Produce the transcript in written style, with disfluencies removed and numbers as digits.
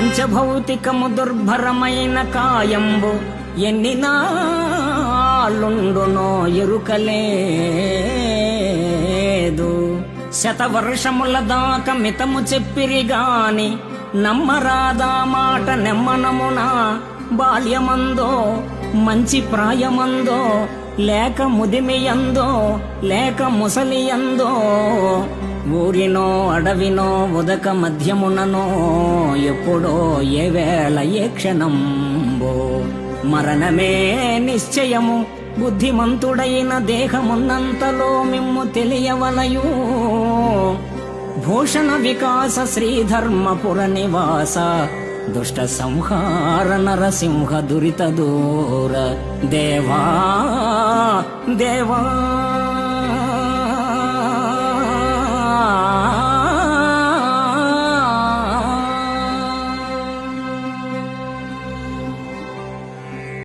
పంచభౌతికము దుర్భరమైన కాయంబు ఎన్నినాళ్ళుండునో ఎరుకలేదు. శతవర్షముల దాకా మితము చెప్పిరిగాని నమ్మరాదా మాట నెమ్మనమునా. బాల్యమందో మంచి ప్రాయమందో లేక ముదిమియందో లేక ముసలియందో, ఊరినో అడవినో ఉదక మధ్యముననో ఎప్పుడో ఏ వేళ ఏ క్షణంబో మరణమే నిశ్చయము. బుద్ధిమంతుడైన దేహమున్నంతలో మిమ్ము తెలియవలయు. భూషణ వికాస శ్రీధర్మపుర నివాస దుష్ట సంహార నరసింహ దురిత దూర దేవా దేవా.